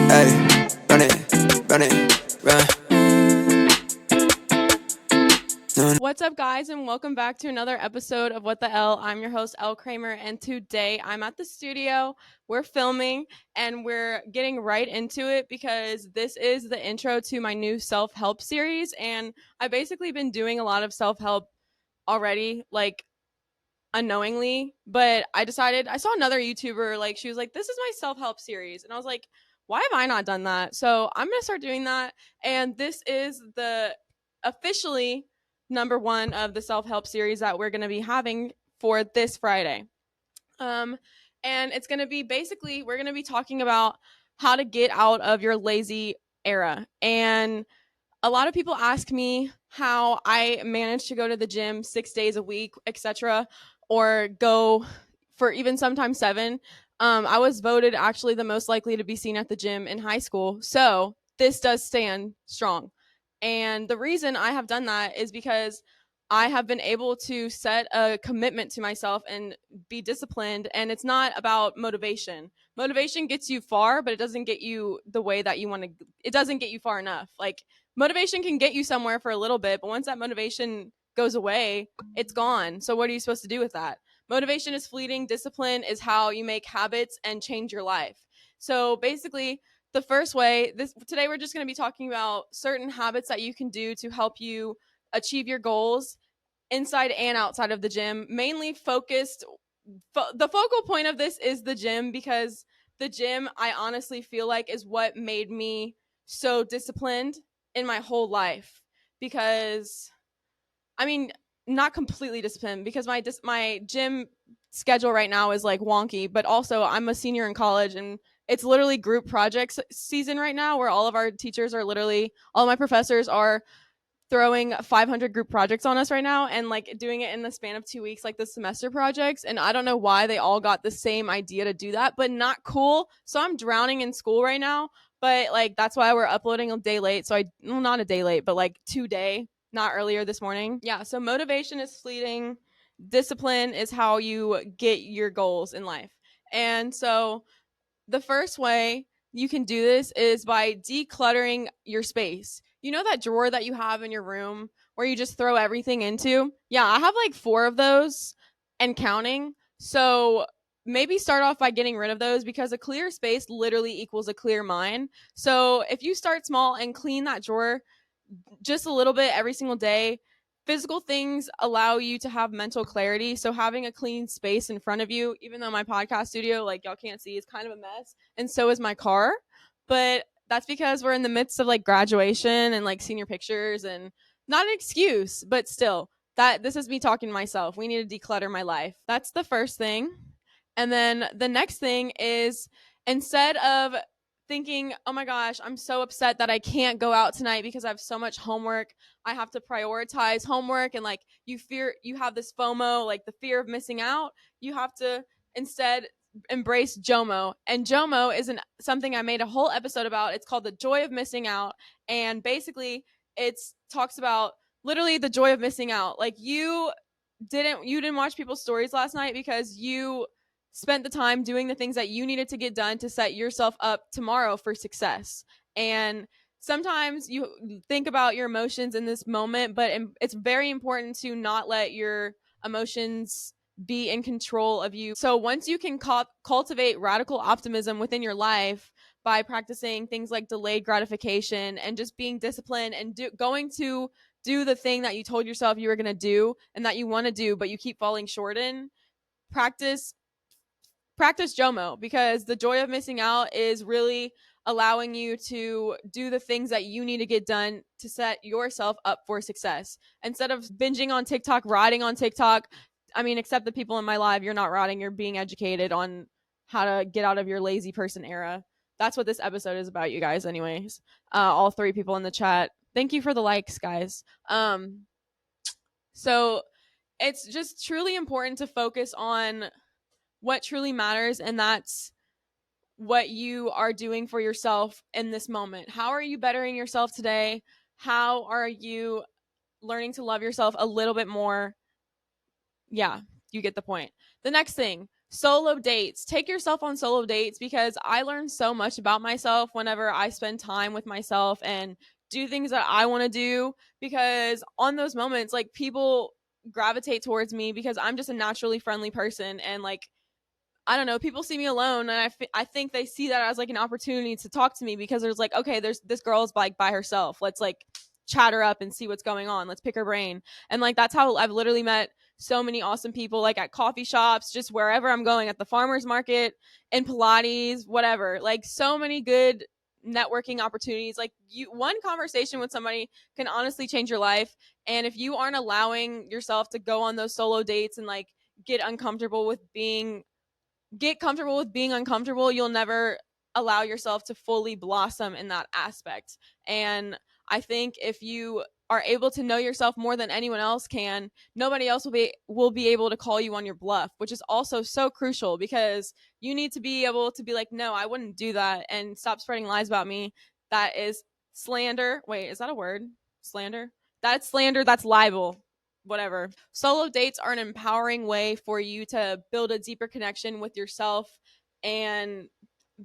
Hey, run it, run. What's up, guys, and welcome back to another episode of What the Elle. I'm your host, Elle Kreamer, and today I'm at the studio. We're filming, and we're getting right into it because this is the intro to my new self-help series, and I've basically been doing a lot of self-help already, like, unknowingly, but I saw another YouTuber, like, she was like, this is my self-help series, and I was like, why have I not done that? So I'm gonna start doing that, and this is the officially number one of the self-help series that we're gonna be having for this Friday. um and it's gonna be basically, we're gonna be talking about how to get out of your lazy era. And a lot of people ask me how I manage to go to the gym 6 days a week, etc., or go for even sometimes seven. I was voted actually the most likely to be seen at the gym in high school. So this does stand strong. And the reason I have done that is because I have been able to set a commitment to myself and be disciplined. And it's not about motivation. Motivation gets you far, but it doesn't get you the way that you want to. It doesn't get you far enough. Like, motivation can get you somewhere for a little bit, but once that motivation goes away, it's gone. So what are you supposed to do with that? Motivation is fleeting. Discipline is how you make habits and change your life. So basically, the first way, this today we're just going to be talking about certain habits that you can do to help you achieve your goals inside and outside of the gym. Mainly focused, the focal point of this is the gym, because the gym, I honestly feel like, is what made me so disciplined in my whole life. Because I mean, not completely disciplined, because my gym schedule right now is like wonky, but also I'm a senior in college, and it's literally group projects season right now, where all of our teachers are literally, all of my professors are throwing 500 group projects on us right now, and like doing it in the span of 2 weeks, like the semester projects. And I don't know why they all got the same idea to do that, but not cool. So I'm drowning in school right now. But like, that's why we're uploading a day late. So well, not a day late, but like 2 day, not earlier this morning. Yeah. So motivation is fleeting. Discipline is how you get your goals in life. And so the first way you can do this is by decluttering your space. You know that drawer that you have in your room where you just throw everything into? Yeah, I have like 4 of those and counting. So maybe start off by getting rid of those, because a clear space literally equals a clear mind. So if you start small and clean that drawer just a little bit every single day, physical things allow you to have mental clarity. So having a clean space in front of you, even though my podcast studio, like, y'all can't see, is kind of a mess, and so is my car, but that's because we're in the midst of like graduation and like senior pictures, and not an excuse, but still, that this is me talking to myself. We need to declutter my life. That's the first thing. And then the next thing is, instead of thinking, oh my gosh, I'm so upset that I can't go out tonight because I have so much homework, I have to prioritize homework, and like, you have this FOMO, like the fear of missing out, you have to instead embrace JOMO. And JOMO isn't something I made a whole episode about. It's called the joy of missing out. And basically, it talks about literally the joy of missing out. Like, you didn't watch people's stories last night because you spent the time doing the things that you needed to get done to set yourself up tomorrow for success. And sometimes you think about your emotions in this moment, but it's very important to not let your emotions be in control of you. So once you can cultivate radical optimism within your life by practicing things like delayed gratification and just being disciplined and going to do the thing that you told yourself you were going to do and that you want to do, but you keep falling short in, practice JOMO, because the joy of missing out is really allowing you to do the things that you need to get done to set yourself up for success. Instead of binging on TikTok, rotting on TikTok, I mean, except the people in my life, you're not rotting, you're being educated on how to get out of your lazy person era. That's what this episode is about, you guys, anyways. All 3 people in the chat, thank you for the likes, guys. So it's just truly important to focus on what truly matters, and that's what you are doing for yourself in this moment. How are you bettering yourself today? How are you learning to love yourself a little bit more? Yeah, you get the point. The next thing, Solo dates. Take yourself on solo dates, because I learn so much about myself whenever I spend time with myself and do things that I want to do, because on those moments, like, people gravitate towards me because I'm just a naturally friendly person, and like, I don't know, people see me alone, and I think they see that as like an opportunity to talk to me, because there's like, okay, there's this girl's like by herself. Let's like chat her up and see what's going on. Let's pick her brain. And like, that's how I've literally met so many awesome people, like at coffee shops, just wherever I'm going, at the farmer's market, in Pilates, whatever. Like, so many good networking opportunities. Like, one conversation with somebody can honestly change your life. And if you aren't allowing yourself to go on those solo dates and like get comfortable with being uncomfortable, you'll never allow yourself to fully blossom in that aspect. And I think if you are able to know yourself more than anyone else can, nobody else will be able to call you on your bluff, which is also so crucial, because you need to be able to be like, no, I wouldn't do that, and stop spreading lies about me. That is slander. Wait, is that a word? Slander? That's slander, that's libel, whatever. Solo dates are an empowering way for you to build a deeper connection with yourself and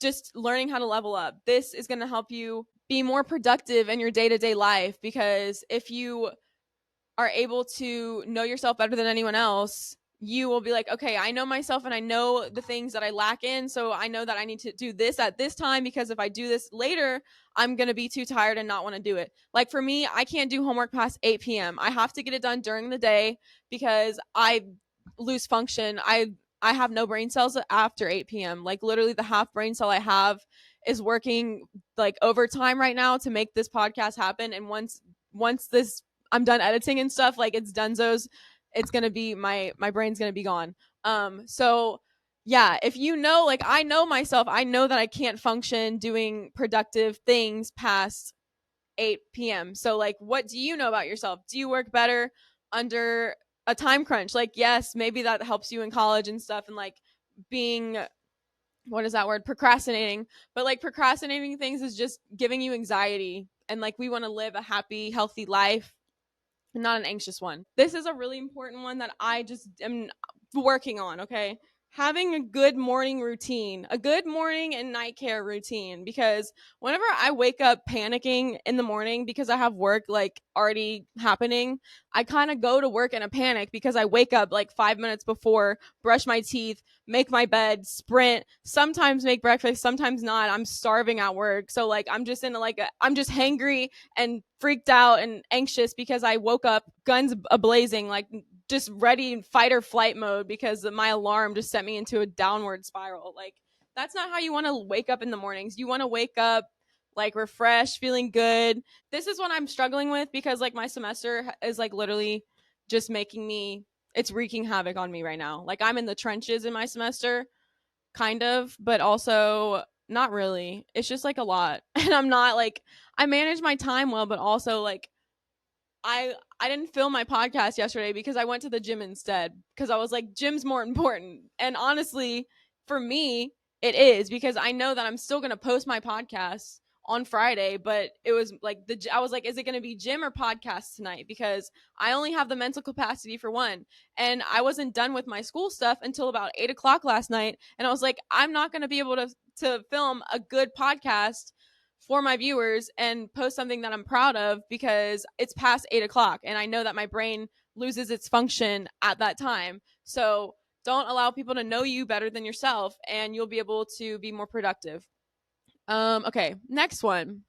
just learning how to level up. This is going to help you be more productive in your day-to-day life, because if you are able to know yourself better than anyone else, you will be like, okay, I know myself and I know the things that I lack in. So I know that I need to do this at this time, because if I do this later, I'm going to be too tired and not want to do it. Like, for me, I can't do homework past 8 p.m. I have to get it done during the day, because I lose function. I have no brain cells after 8 p.m. Like, literally the half brain cell I have is working like overtime right now to make this podcast happen. And once this I'm done editing and stuff, like, it's donezo's, it's gonna be my brain's gonna be gone. So yeah, if you know, like, I know myself, I know that I can't function doing productive things past 8 p.m. So like, what do you know about yourself? Do you work better under a time crunch? Like, yes, maybe that helps you in college and stuff, and like being, what is that word, procrastinating. But like, procrastinating things is just giving you anxiety, and like, we want to live a happy, healthy life, not an anxious one. This is a really important one that I just am working on, okay? Having a good morning routine, a good morning and night care routine, because whenever I wake up panicking in the morning because I have work like already happening, I kind of go to work in a panic, because I wake up like 5 minutes before, brush my teeth, make my bed, sprint, sometimes make breakfast, sometimes not. I'm starving at work. So like, I'm just in like I'm just hangry and freaked out and anxious, because I woke up guns ablazing, like just ready in fight or flight mode, because my alarm just sent me into a downward spiral. Like, that's not how you want to wake up in the mornings. You want to wake up like refreshed, feeling good. This is what I'm struggling with, because like, my semester is like literally just making me, it's wreaking havoc on me right now. Like, I'm in the trenches in my semester, kind of, but also not really. It's just like a lot. And I'm not like, I manage my time well, but also like, I didn't film my podcast yesterday because I went to the gym instead, because I was like, gym's more important. And honestly, for me, it is, because I know that I'm still going to post my podcast on Friday, but it was like, I was like, is it going to be gym or podcast tonight? Because I only have the mental capacity for one. And I wasn't done with my school stuff until about 8 o'clock last night. And I was like, I'm not going to be able to film a good podcast for my viewers and post something that I'm proud of, because it's past 8 o'clock and I know that my brain loses its function at that time. So don't allow people to know you better than yourself, and you'll be able to be more productive. Okay, next one.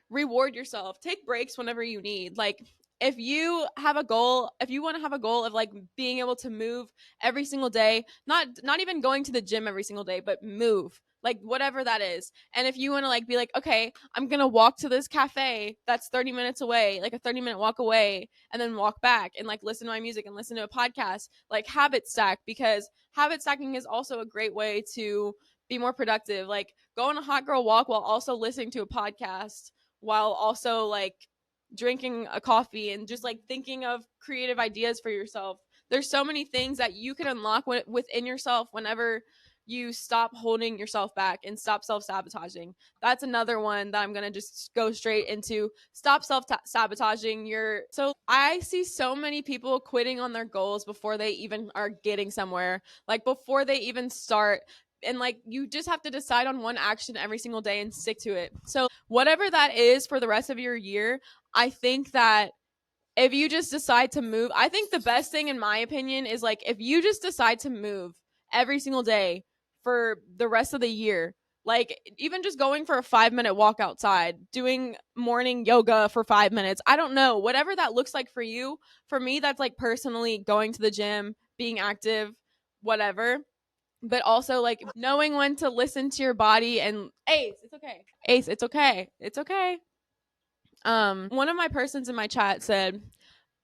Reward yourself. Take breaks whenever you need. Like, if you have a goal, if you want to have a goal of like being able to move every single day, not even going to the gym every single day, but move, like whatever that is. And if you want to like be like, okay, I'm going to walk to this cafe that's 30 minutes away, like a 30-minute walk away, and then walk back and like listen to my music and listen to a podcast, like habit stack, because habit stacking is also a great way to be more productive. Like, go on a hot girl walk while also listening to a podcast, while also like drinking a coffee, and just like thinking of creative ideas for yourself. There's so many things that you can unlock within yourself whenever you stop holding yourself back and stop self-sabotaging. That's another one that I'm going to just go straight into. Stop self-sabotaging. So I see so many people quitting on their goals before they even are getting somewhere, like before they even start. And like, you just have to decide on one action every single day and stick to it. So whatever that is for the rest of your year, I think that if you just decide to move, I think the best thing in my opinion is like if you just decide to move every single day for the rest of the year, like even just going for a 5 minute walk outside, doing morning yoga for 5 minutes, I don't know, whatever that looks like for you. For me, that's like personally going to the gym, being active, whatever. But also like knowing when to listen to your body. And Ace, it's okay. Ace, it's okay. It's okay. One of my persons in my chat said,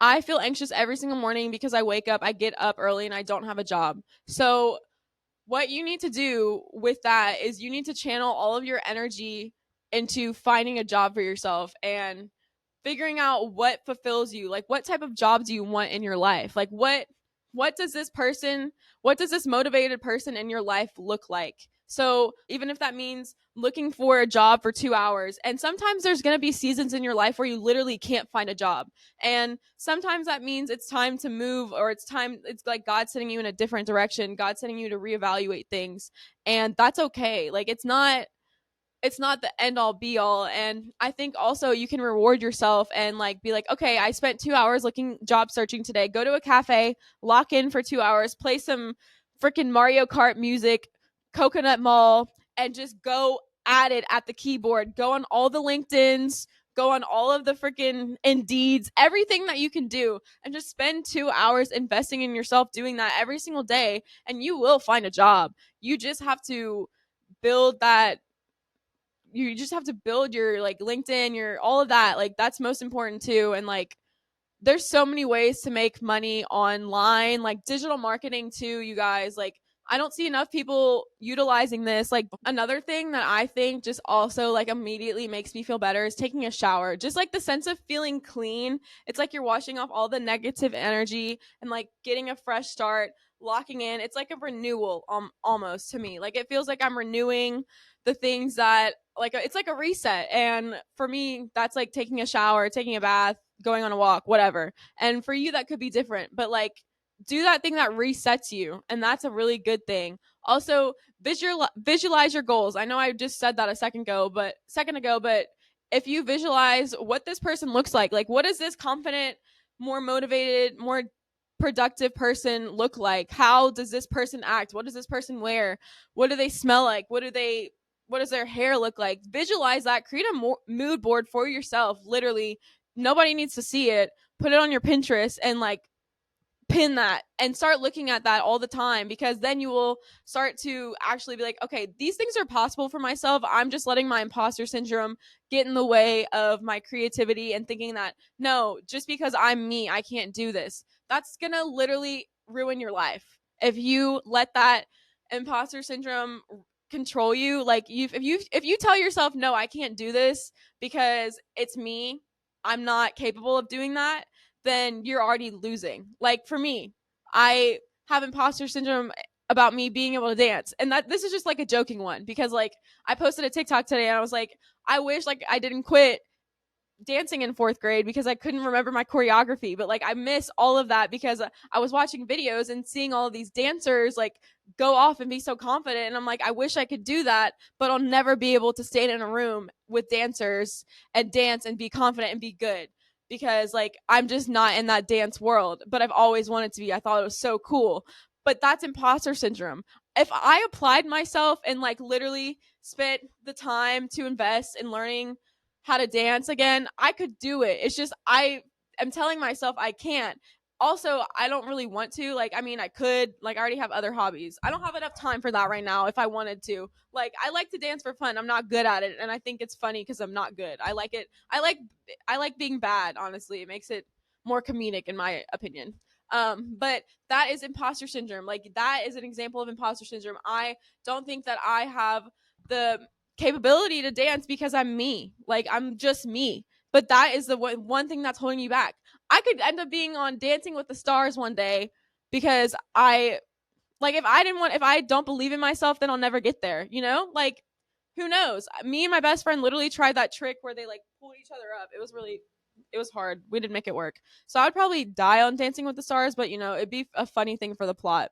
I feel anxious every single morning because I wake up, I get up early, and I don't have a job. So what you need to do with that is you need to channel all of your energy into finding a job for yourself and figuring out what fulfills you. Like, what type of job do you want in your life? Like, what does this motivated person in your life look like? So even if that means looking for a job for 2 hours, and sometimes there's going to be seasons in your life where you literally can't find a job, and sometimes that means it's time to move, or it's like God sending you in a different direction, God sending you to reevaluate things. And that's okay. Like, it's not the end all be all. And I think also you can reward yourself and like be like, okay, I spent 2 hours looking job searching today. Go to a cafe, lock in for 2 hours, play some freaking Mario Kart music, Coconut Mall, and just go at it at the keyboard. Go on all the LinkedIn's, go on all of the freaking Indeeds, everything that you can do, and just spend 2 hours investing in yourself doing that every single day, and you will find a job. You just have to build that you just have to build your like LinkedIn, your all of that. Like, that's most important too. And like, there's so many ways to make money online, like digital marketing too, you guys. Like, I don't see enough people utilizing this. Like, another thing that I think just also like immediately makes me feel better is taking a shower. Just like the sense of feeling clean. It's like you're washing off all the negative energy and like getting a fresh start, locking in. It's like a renewal almost to me. Like, it feels like I'm renewing the things that like it's like a reset. And for me, that's like taking a shower, taking a bath, going on a walk, whatever. And for you, that could be different, but like, do that thing that resets you. And that's a really good thing. Also, visualize your goals. I know I just said that a second ago, but if you visualize what this person looks like what does this confident, more motivated, more productive person look like? How does this person act? What does this person wear? What do they smell like? What does their hair look like? Visualize that. Create a mood board for yourself. Literally, nobody needs to see it. Put it on your Pinterest and like pin that and start looking at that all the time, because then you will start to actually be like, okay, these things are possible for myself. I'm just letting my imposter syndrome get in the way of my creativity and thinking that no, just because I'm me, I can't do this. That's gonna literally ruin your life if you let that imposter syndrome control you. Like, if you tell yourself no, I can't do this because it's me, I'm not capable of doing that, then you're already losing. Like, for me, I have imposter syndrome about me being able to dance. And that this is just like a joking one, because like I posted a TikTok today and I was like, I wish like I didn't quit dancing in fourth grade because I couldn't remember my choreography. But like, I miss all of that because I was watching videos and seeing all of these dancers like go off and be so confident. And I'm like, I wish I could do that, but I'll never be able to stand in a room with dancers and dance and be confident and be good, because like I'm just not in that dance world. But I've always wanted to be. I thought it was so cool. But that's imposter syndrome. If I applied myself and like literally spent the time to invest in learning how to dance again, I could do it. It's just I am telling myself I can't. Also, I don't really want to. Like, I mean, I could. Like, I already have other hobbies. I don't have enough time for that right now if I wanted to. Like, I like to dance for fun. I'm not good at it, and I think it's funny because I'm not good. I like it. I like being bad, honestly. It makes it more comedic in my opinion. But that is imposter syndrome. Like, that is an example of imposter syndrome. I don't think that I have the capability to dance because I'm me. Like, I'm just me. But that is the one thing that's holding you back. I could end up being on Dancing with the Stars one day because Like if I don't believe in myself, then I'll never get there, you know? Like who knows? Me and my best friend literally tried that trick where they like pulled each other up. It was hard. We didn't make it work. So I'd probably die on Dancing with the Stars, but it'd be a funny thing for the plot.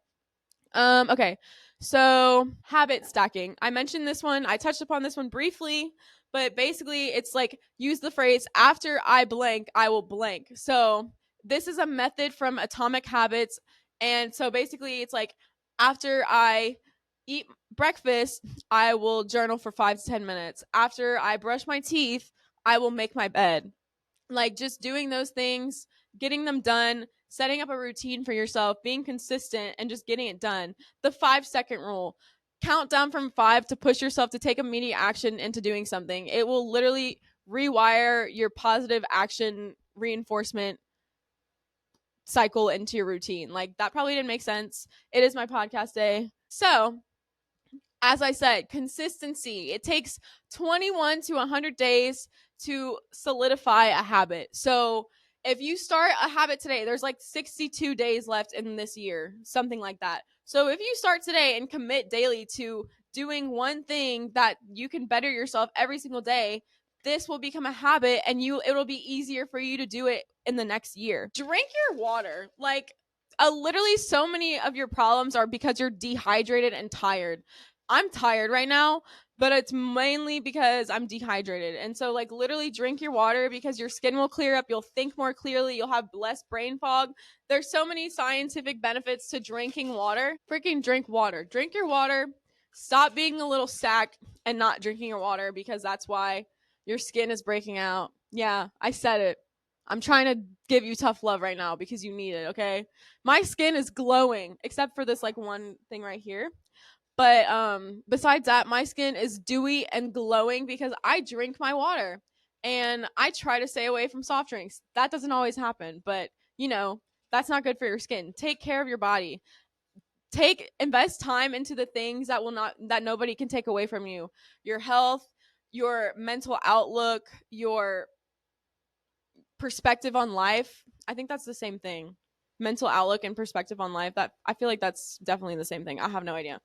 Okay. So habit stacking. I mentioned this one. I touched upon this one briefly, but basically it's like use the phrase after I blank, I will blank. So this is a method from Atomic Habits. And so basically it's like after I eat breakfast, I will journal for 5 to 10 minutes. After I brush my teeth, I will make my bed. Like just doing those things, getting them done, setting up a routine for yourself, being consistent, and just getting it done. The 5 second rule. Count down from 5 to push yourself to take immediate action into doing something. It will literally rewire your positive action reinforcement cycle into your routine. Like that probably didn't make sense. It is my podcast day. So, as I said, consistency. It takes 21 to 100 days to solidify a habit. So if you start a habit today, there's like 62 days left in this year, something like that. So if you start today and commit daily to doing one thing that you can better yourself every single day, this will become a habit and it'll be easier for you to do it in the next year. Drink your water. Like literally so many of your problems are because you're dehydrated and tired. I'm tired right now, but it's mainly because I'm dehydrated. And so, like, literally drink your water because your skin will clear up. You'll think more clearly. You'll have less brain fog. There's so many scientific benefits to drinking water. Freaking drink water. Drink your water. Stop being a little sack and not drinking your water because that's why your skin is breaking out. Yeah, I said it. I'm trying to give you tough love right now because you need it, okay? My skin is glowing, except for this, like, one thing right here. But besides that, my skin is dewy and glowing because I drink my water. And I try to stay away from soft drinks. That doesn't always happen, but that's not good for your skin. Take care of your body. Invest time into the things that nobody can take away from you. Your health, your mental outlook, your perspective on life. I think that's the same thing. Mental outlook and perspective on life. That I feel like that's definitely the same thing. I have no idea.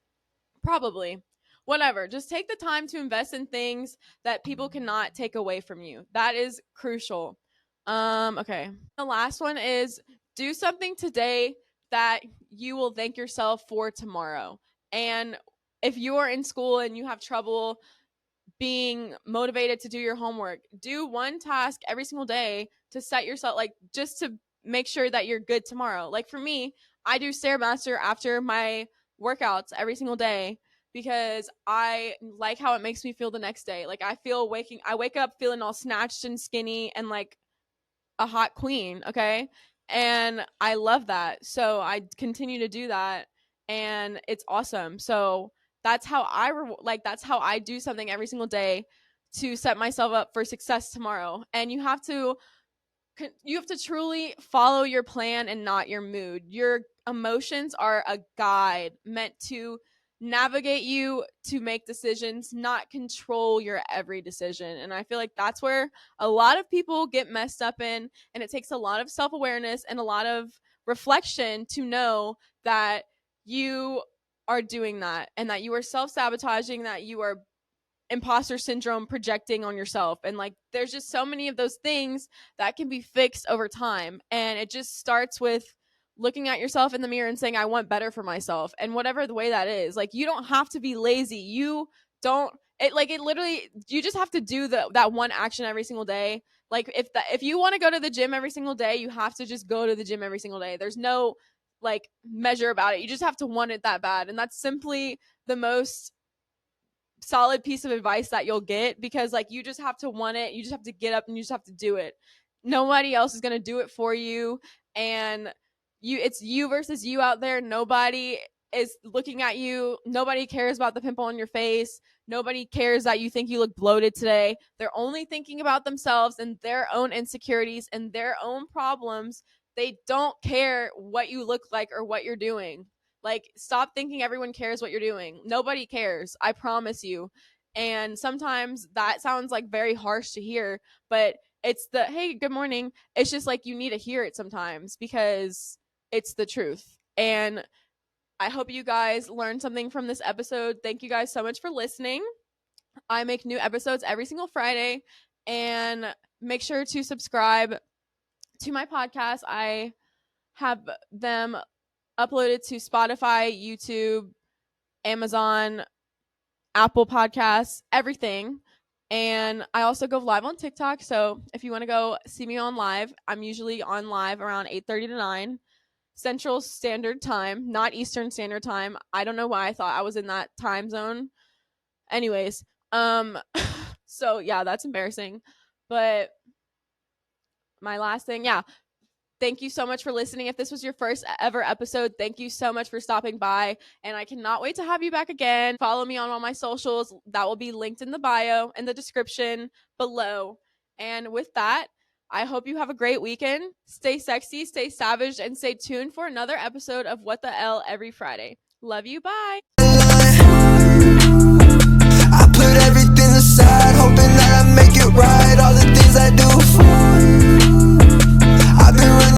Probably. Whatever. Just take the time to invest in things that people cannot take away from you. That is crucial. Okay. The last one is do something today that you will thank yourself for tomorrow. And if you are in school and you have trouble being motivated to do your homework, do one task every single day to set yourself, like, just to make sure that you're good tomorrow. Like for me, I do Stairmaster after my workouts every single day because I like how it makes me feel the next day. Like I wake up feeling all snatched and skinny and like a hot queen, okay? And I love that. So I continue to do that and it's awesome. So that's how that's how I do something every single day to set myself up for success tomorrow. And you have to truly follow your plan and not your mood. Your emotions are a guide meant to navigate you to make decisions, not control your every decision. And I feel like that's where a lot of people get messed up in. And it takes a lot of self awareness and a lot of reflection to know that you are doing that and that you are self sabotaging, that you are imposter syndrome projecting on yourself. And like there's just so many of those things that can be fixed over time, and it just starts with looking at yourself in the mirror and saying I want better for myself. And whatever the way that is, like you don't have to be lazy. You don't it literally, you just have to do that one action every single day. Like if you want to go to the gym every single day, you have to just go to the gym every single day. There's no like measure about it. You just have to want it that bad. And that's simply the most solid piece of advice that you'll get, because like you just have to want it. You just have to get up and you just have to do it. Nobody else is going to do it for you. And it's you versus you out there. Nobody is looking at you. Nobody cares about the pimple on your face. Nobody cares that you think you look bloated today. They're only thinking about themselves and their own insecurities and their own problems. They don't care what you look like or what you're doing. Like, stop thinking everyone cares what you're doing. Nobody cares. I promise you. And sometimes that sounds like very harsh to hear, but it's the, hey, good morning. It's just like you need to hear it sometimes because it's the truth. And I hope you guys learned something from this episode. Thank you guys so much for listening. I make new episodes every single Friday, and make sure to subscribe to my podcast. I have them uploaded to Spotify, YouTube, Amazon, Apple Podcasts, everything. And I also go live on TikTok. So if you want to go see me on live, I'm usually on live around 8:30 to 9 Central Standard Time, not Eastern Standard Time. I don't know why I thought I was in that time zone. Anyways, so yeah, that's embarrassing. But my last thing, yeah, thank you so much for listening. If this was your first ever episode, thank you so much for stopping by. And I cannot wait to have you back again. Follow me on all my socials. That will be linked in the bio and the description below. And with that, I hope you have a great weekend. Stay sexy, stay savage, and stay tuned for another episode of What the Elle every Friday. Love you. Bye.